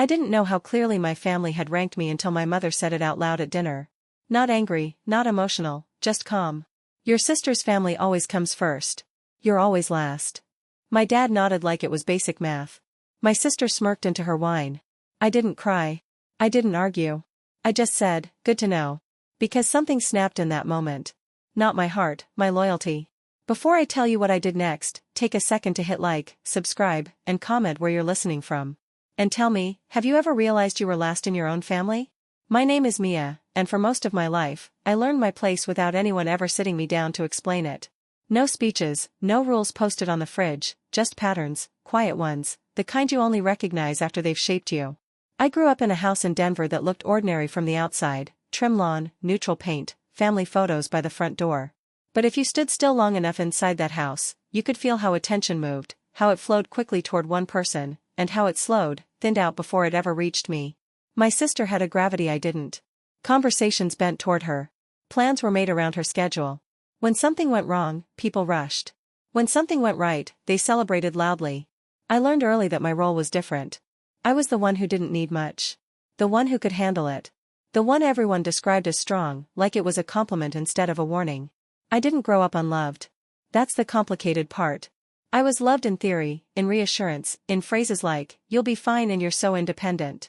I didn't know how clearly my family had ranked me until my mother said it out loud at dinner. Not angry, not emotional, just calm. Your sister's family always comes first. You're always last. My dad nodded like it was basic math. My sister smirked into her wine. I didn't cry. I didn't argue. I just said, good to know. Because something snapped in that moment. Not my heart, my loyalty. Before I tell you what I did next, take a second to hit like, subscribe, and comment where you're listening from. And tell me, have you ever realized you were last in your own family? My name is Mia, and for most of my life, I learned my place without anyone ever sitting me down to explain it. No speeches, no rules posted on the fridge, just patterns, quiet ones, the kind you only recognize after they've shaped you. I grew up in a house in Denver that looked ordinary from the outside, trim lawn, neutral paint, family photos by the front door. But if you stood still long enough inside that house, you could feel how attention moved, how it flowed quickly toward one person, and how it slowed, thinned out before it ever reached me. My sister had a gravity I didn't. Conversations bent toward her. Plans were made around her schedule. When something went wrong, people rushed. When something went right, they celebrated loudly. I learned early that my role was different. I was the one who didn't need much. The one who could handle it. The one everyone described as strong, like it was a compliment instead of a warning. I didn't grow up unloved. That's the complicated part. I was loved in theory, in reassurance, in phrases like, you'll be fine and you're so independent.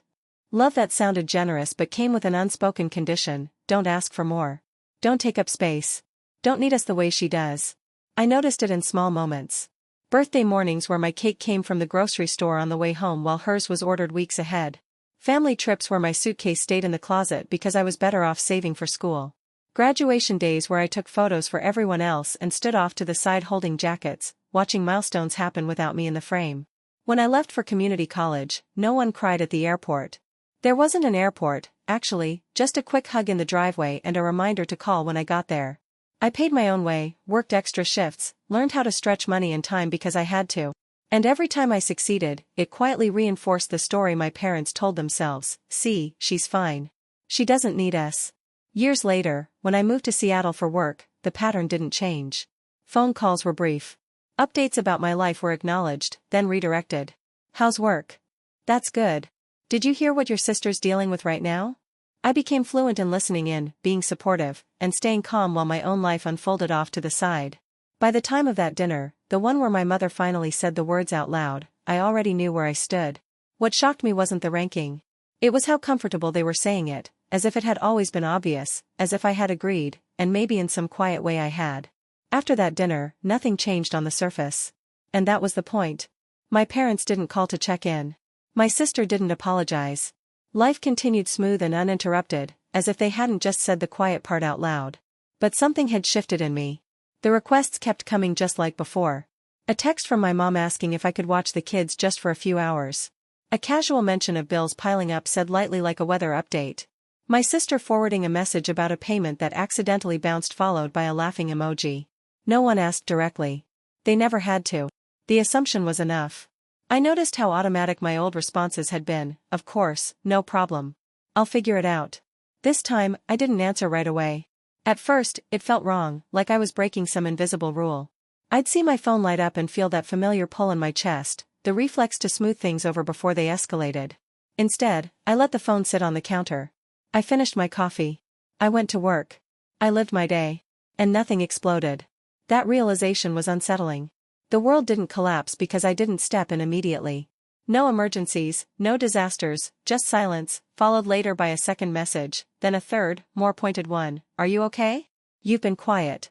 Love that sounded generous but came with an unspoken condition, don't ask for more. Don't take up space. Don't need us the way she does. I noticed it in small moments. Birthday mornings where my cake came from the grocery store on the way home while hers was ordered weeks ahead. Family trips where my suitcase stayed in the closet because I was better off saving for school. Graduation days where I took photos for everyone else and stood off to the side holding jackets, watching milestones happen without me in the frame. When I left for community college, no one cried at the airport. There wasn't an airport, actually, just a quick hug in the driveway and a reminder to call when I got there. I paid my own way, worked extra shifts, learned how to stretch money and time because I had to. And every time I succeeded, it quietly reinforced the story my parents told themselves, see, she's fine. She doesn't need us. Years later, when I moved to Seattle for work, the pattern didn't change. Phone calls were brief. Updates about my life were acknowledged, then redirected. How's work? That's good. Did you hear what your sister's dealing with right now? I became fluent in listening in, being supportive, and staying calm while my own life unfolded off to the side. By the time of that dinner, the one where my mother finally said the words out loud, I already knew where I stood. What shocked me wasn't the ranking. It was how comfortable they were saying it, as if it had always been obvious, as if I had agreed, and maybe in some quiet way I had. After that dinner, nothing changed on the surface. And that was the point. My parents didn't call to check in. My sister didn't apologize. Life continued smooth and uninterrupted, as if they hadn't just said the quiet part out loud. But something had shifted in me. The requests kept coming just like before. A text from my mom asking if I could watch the kids just for a few hours. A casual mention of bills piling up said lightly like a weather update. My sister forwarding a message about a payment that accidentally bounced followed by a laughing emoji. No one asked directly. They never had to. The assumption was enough. I noticed how automatic my old responses had been, of course, no problem. I'll figure it out. This time, I didn't answer right away. At first, it felt wrong, like I was breaking some invisible rule. I'd see my phone light up and feel that familiar pull in my chest, the reflex to smooth things over before they escalated. Instead, I let the phone sit on the counter. I finished my coffee. I went to work. I lived my day. And nothing exploded. That realization was unsettling. The world didn't collapse because I didn't step in immediately. No emergencies, no disasters, just silence, followed later by a second message, then a third, more pointed one, are you okay? You've been quiet.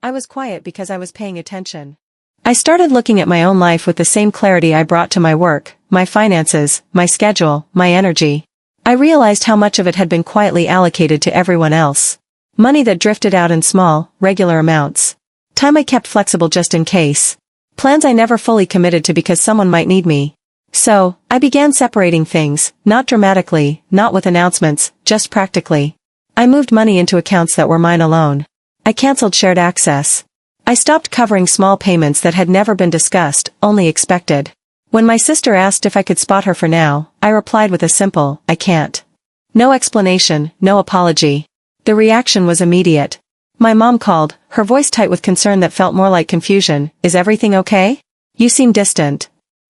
I was quiet because I was paying attention. I started looking at my own life with the same clarity I brought to my work, my finances, my schedule, my energy. I realized how much of it had been quietly allocated to everyone else. Money that drifted out in small, regular amounts. Time I kept flexible just in case. Plans I never fully committed to because someone might need me. So, I began separating things, not dramatically, not with announcements, just practically. I moved money into accounts that were mine alone. I canceled shared access. I stopped covering small payments that had never been discussed, only expected. When my sister asked if I could spot her for now, I replied with a simple, I can't. No explanation, no apology. The reaction was immediate. My mom called, her voice tight with concern that felt more like confusion, is everything okay? You seem distant.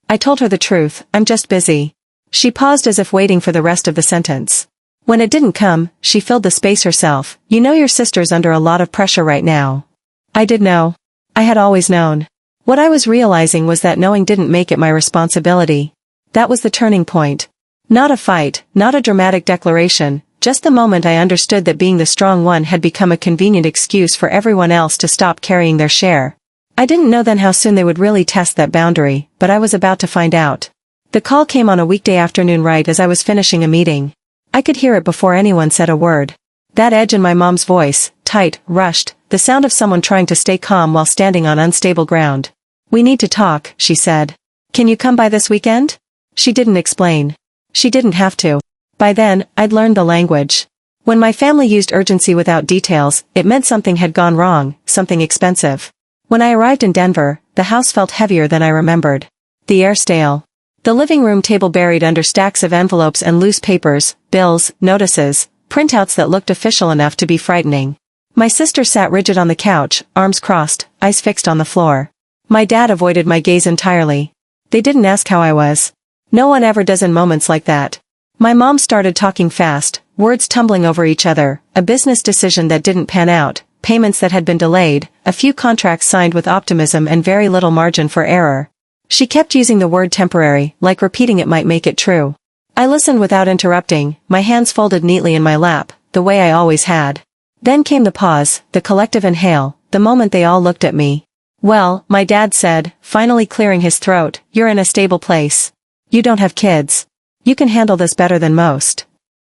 I told her the truth, I'm just busy. She paused as if waiting for the rest of the sentence. When it didn't come, she filled the space herself. You know your sister's under a lot of pressure right now. I did know. I had always known. What I was realizing was that knowing didn't make it my responsibility. That was the turning point. Not a fight, not a dramatic declaration, just the moment I understood that being the strong one had become a convenient excuse for everyone else to stop carrying their share. I didn't know then how soon they would really test that boundary, but I was about to find out. The call came on a weekday afternoon right as I was finishing a meeting. I could hear it before anyone said a word. That edge in my mom's voice, tight, rushed, the sound of someone trying to stay calm while standing on unstable ground. We need to talk, she said. Can you come by this weekend? She didn't explain. She didn't have to. By then, I'd learned the language. When my family used urgency without details, it meant something had gone wrong, something expensive. When I arrived in Denver, the house felt heavier than I remembered. The air stale. The living room table buried under stacks of envelopes and loose papers, bills, notices, printouts that looked official enough to be frightening. My sister sat rigid on the couch, arms crossed, eyes fixed on the floor. My dad avoided my gaze entirely. They didn't ask how I was. No one ever does in moments like that. My mom started talking fast, words tumbling over each other, a business decision that didn't pan out, payments that had been delayed, a few contracts signed with optimism and very little margin for error. She kept using the word temporary, like repeating it might make it true. I listened without interrupting, my hands folded neatly in my lap, the way I always had. Then came the pause, the collective inhale, the moment they all looked at me. Well, my dad said, finally clearing his throat, you're in a stable place. You don't have kids. You can handle this better than most.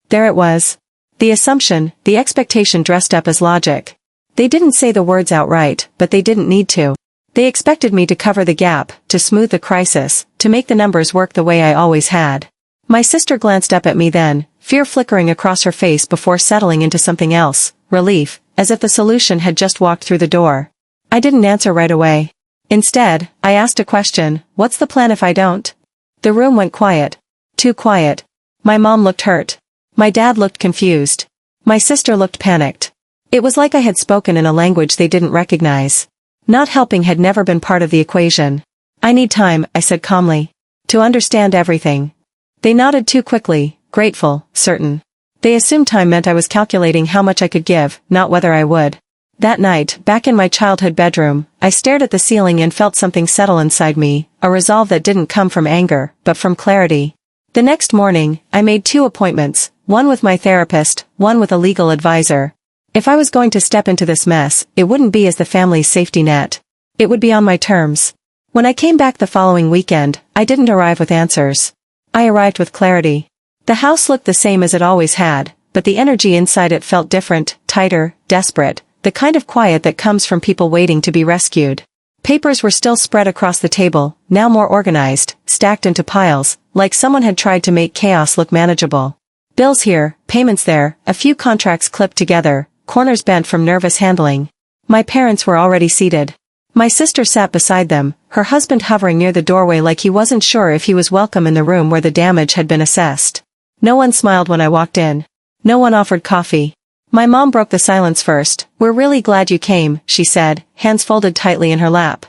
There it was. The assumption, the expectation dressed up as logic. They didn't say the words outright, but they didn't need to. They expected me to cover the gap, to smooth the crisis, to make the numbers work the way I always had. My sister glanced up at me then, fear flickering across her face before settling into something else, relief, as if the solution had just walked through the door. I didn't answer right away. Instead, I asked a question, what's the plan if I don't? The room went quiet. Too quiet. My mom looked hurt. My dad looked confused. My sister looked panicked. It was like I had spoken in a language they didn't recognize. Not helping had never been part of the equation. I need time, I said calmly. To understand everything. They nodded too quickly, grateful, certain. They assumed time meant I was calculating how much I could give, not whether I would. That night, back in my childhood bedroom, I stared at the ceiling and felt something settle inside me, a resolve that didn't come from anger, but from clarity. The next morning, I made 2 appointments, one with my therapist, one with a legal advisor. If I was going to step into this mess, it wouldn't be as the family's safety net. It would be on my terms. When I came back the following weekend, I didn't arrive with answers. I arrived with clarity. The house looked the same as it always had, but the energy inside it felt different, tighter, desperate, the kind of quiet that comes from people waiting to be rescued. Papers were still spread across the table, now more organized, stacked into piles, like someone had tried to make chaos look manageable. Bills here, payments there, a few contracts clipped together, corners bent from nervous handling. My parents were already seated. My sister sat beside them, her husband hovering near the doorway like he wasn't sure if he was welcome in the room where the damage had been assessed. No one smiled when I walked in. No one offered coffee. My mom broke the silence first. We're really glad you came, she said, hands folded tightly in her lap.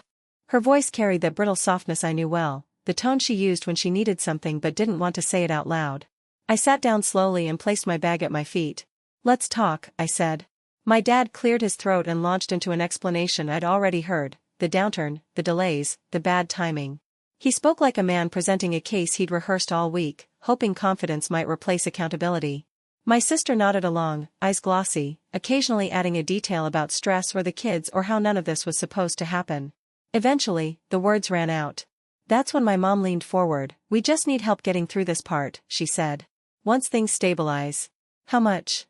Her voice carried that brittle softness I knew well, the tone she used when she needed something but didn't want to say it out loud. I sat down slowly and placed my bag at my feet. Let's talk, I said. My dad cleared his throat and launched into an explanation I'd already heard, the downturn, the delays, the bad timing. He spoke like a man presenting a case he'd rehearsed all week, hoping confidence might replace accountability. My sister nodded along, eyes glossy, occasionally adding a detail about stress or the kids or how none of this was supposed to happen. Eventually, the words ran out. That's when my mom leaned forward. We just need help getting through this part, she said. Once things stabilize. How much?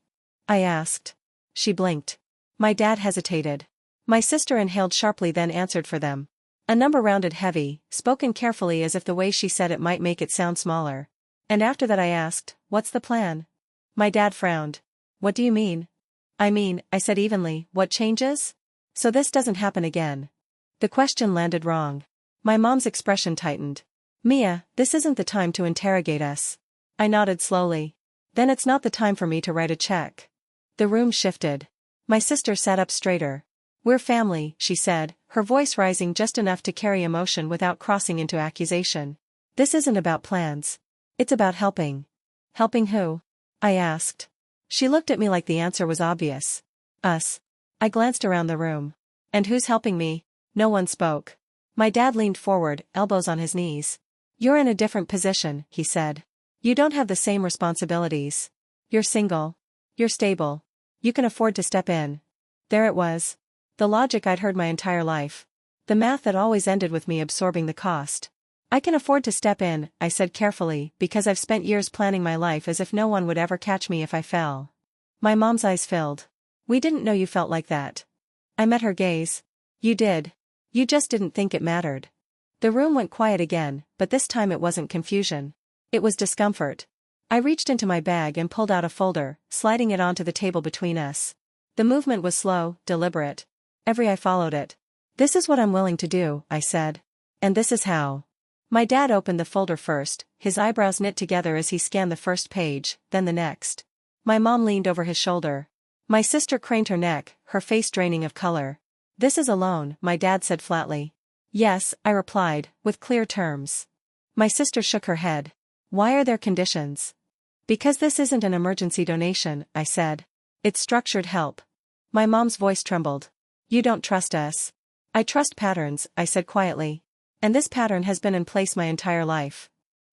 I asked. She blinked. My dad hesitated. My sister inhaled sharply then answered for them. A number rounded heavy, spoken carefully as if the way she said it might make it sound smaller. And after that I asked, what's the plan? My dad frowned. What do you mean? I said evenly, what changes? So this doesn't happen again. The question landed wrong. My mom's expression tightened. Mia, this isn't the time to interrogate us. I nodded slowly. Then it's not the time for me to write a check. The room shifted. My sister sat up straighter. We're family, she said, her voice rising just enough to carry emotion without crossing into accusation. This isn't about plans. It's about helping. Helping who? I asked. She looked at me like the answer was obvious. Us. I glanced around the room. And who's helping me? No one spoke. My dad leaned forward, elbows on his knees. You're in a different position, he said. You don't have the same responsibilities. You're single. You're stable. You can afford to step in. There it was. The logic I'd heard my entire life. The math that always ended with me absorbing the cost. I can afford to step in, I said carefully, because I've spent years planning my life as if no one would ever catch me if I fell. My mom's eyes filled. We didn't know you felt like that. I met her gaze. You did. You just didn't think it mattered. The room went quiet again, but this time it wasn't confusion. It was discomfort. I reached into my bag and pulled out a folder, sliding it onto the table between us. The movement was slow, deliberate. Every eye followed it. This is what I'm willing to do, I said. And this is how. My dad opened the folder first, his eyebrows knit together as he scanned the first page, then the next. My mom leaned over his shoulder. My sister craned her neck, her face draining of color. This is a loan, my dad said flatly. Yes, I replied, with clear terms. My sister shook her head. Why are there conditions? Because this isn't an emergency donation, I said. It's structured help. My mom's voice trembled. You don't trust us. I trust patterns, I said quietly. And this pattern has been in place my entire life.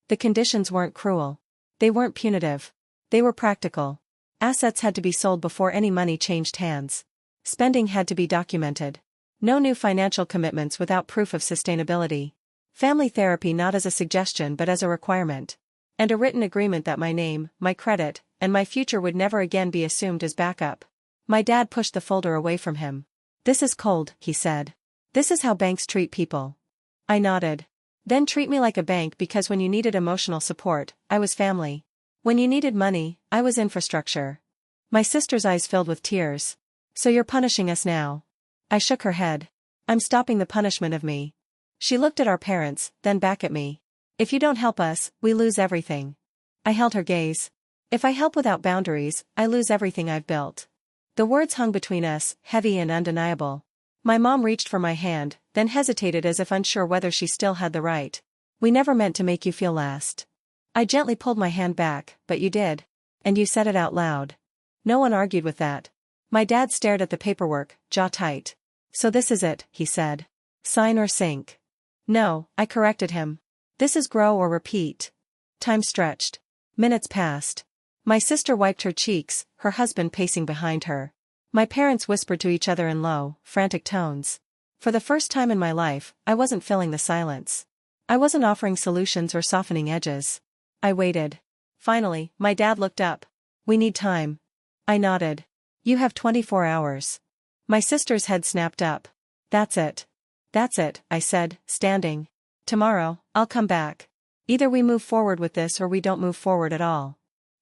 The conditions weren't cruel. They weren't punitive. They were practical. Assets had to be sold before any money changed hands. Spending had to be documented. No new financial commitments without proof of sustainability. Family therapy not as a suggestion but as a requirement. And a written agreement that my name, my credit, and my future would never again be assumed as backup. My dad pushed the folder away from him. This is cold, he said. This is how banks treat people. I nodded. Then treat me like a bank because when you needed emotional support, I was family. When you needed money, I was infrastructure. My sister's eyes filled with tears. So you're punishing us now? I shook her head. I'm stopping the punishment of me. She looked at our parents, then back at me. If you don't help us, we lose everything. I held her gaze. If I help without boundaries, I lose everything I've built. The words hung between us, heavy and undeniable. My mom reached for my hand, then hesitated as if unsure whether she still had the right. We never meant to make you feel last. I gently pulled my hand back, but you did. And you said it out loud. No one argued with that. My dad stared at the paperwork, jaw tight. So this is it, he said. Sign or sink. No, I corrected him. This is grow or repeat. Time stretched. Minutes passed. My sister wiped her cheeks, her husband pacing behind her. My parents whispered to each other in low, frantic tones. For the first time in my life, I wasn't filling the silence. I wasn't offering solutions or softening edges. I waited. Finally, my dad looked up. We need time. I nodded. You have 24 hours. My sister's head snapped up. That's it. That's it, I said, standing. Tomorrow, I'll come back. Either we move forward with this or we don't move forward at all.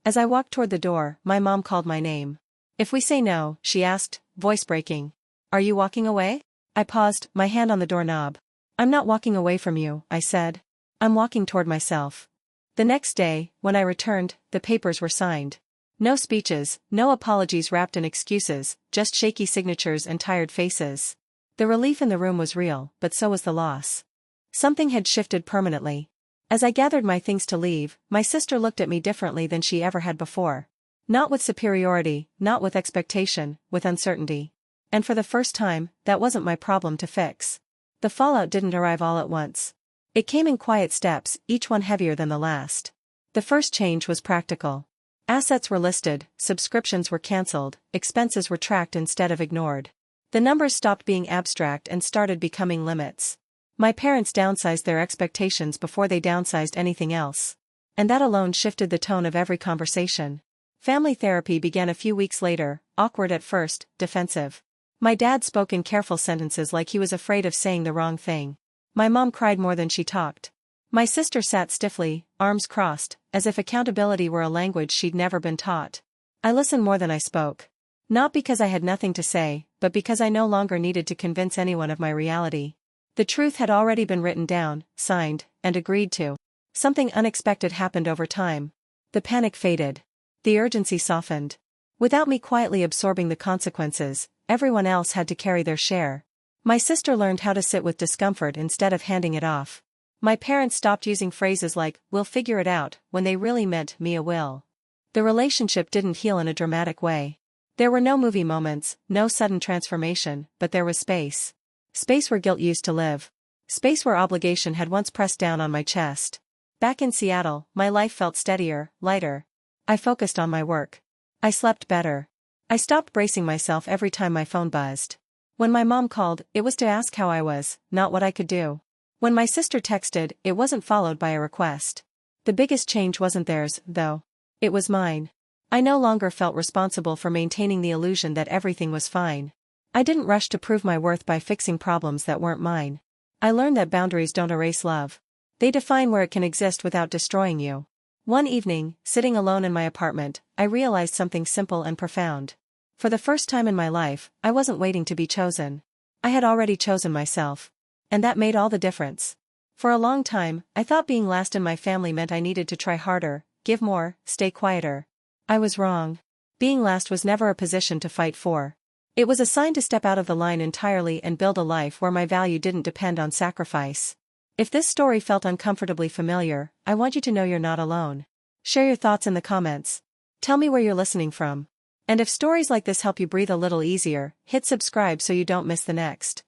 As I walked toward the door, my mom called my name. If we say no, she asked, voice breaking. Are you walking away? I paused, my hand on the doorknob. I'm not walking away from you, I said. I'm walking toward myself. The next day, when I returned, the papers were signed. No speeches, no apologies wrapped in excuses, just shaky signatures and tired faces. The relief in the room was real, but so was the loss. Something had shifted permanently. As I gathered my things to leave, my sister looked at me differently than she ever had before. Not with superiority, not with expectation, with uncertainty. And for the first time, that wasn't my problem to fix. The fallout didn't arrive all at once. It came in quiet steps, each one heavier than the last. The first change was practical. Assets were listed, subscriptions were cancelled, expenses were tracked instead of ignored. The numbers stopped being abstract and started becoming limits. My parents downsized their expectations before they downsized anything else. And that alone shifted the tone of every conversation. Family therapy began a few weeks later, awkward at first, defensive. My dad spoke in careful sentences like he was afraid of saying the wrong thing. My mom cried more than she talked. My sister sat stiffly, arms crossed, as if accountability were a language she'd never been taught. I listened more than I spoke. Not because I had nothing to say, but because I no longer needed to convince anyone of my reality. The truth had already been written down, signed, and agreed to. Something unexpected happened over time. The panic faded. The urgency softened. Without me quietly absorbing the consequences, everyone else had to carry their share. My sister learned how to sit with discomfort instead of handing it off. My parents stopped using phrases like, "we'll figure it out," when they really meant, "Mia will." The relationship didn't heal in a dramatic way. There were no movie moments, no sudden transformation, but there was space. Space where guilt used to live. Space where obligation had once pressed down on my chest. Back in Seattle, my life felt steadier, lighter. I focused on my work. I slept better. I stopped bracing myself every time my phone buzzed. When my mom called, it was to ask how I was, not what I could do. When my sister texted, it wasn't followed by a request. The biggest change wasn't theirs, though. It was mine. I no longer felt responsible for maintaining the illusion that everything was fine. I didn't rush to prove my worth by fixing problems that weren't mine. I learned that boundaries don't erase love. They define where it can exist without destroying you. One evening, sitting alone in my apartment, I realized something simple and profound. For the first time in my life, I wasn't waiting to be chosen. I had already chosen myself. And that made all the difference. For a long time, I thought being last in my family meant I needed to try harder, give more, stay quieter. I was wrong. Being last was never a position to fight for. It was a sign to step out of the line entirely and build a life where my value didn't depend on sacrifice. If this story felt uncomfortably familiar, I want you to know you're not alone. Share your thoughts in the comments. Tell me where you're listening from. And if stories like this help you breathe a little easier, hit subscribe so you don't miss the next.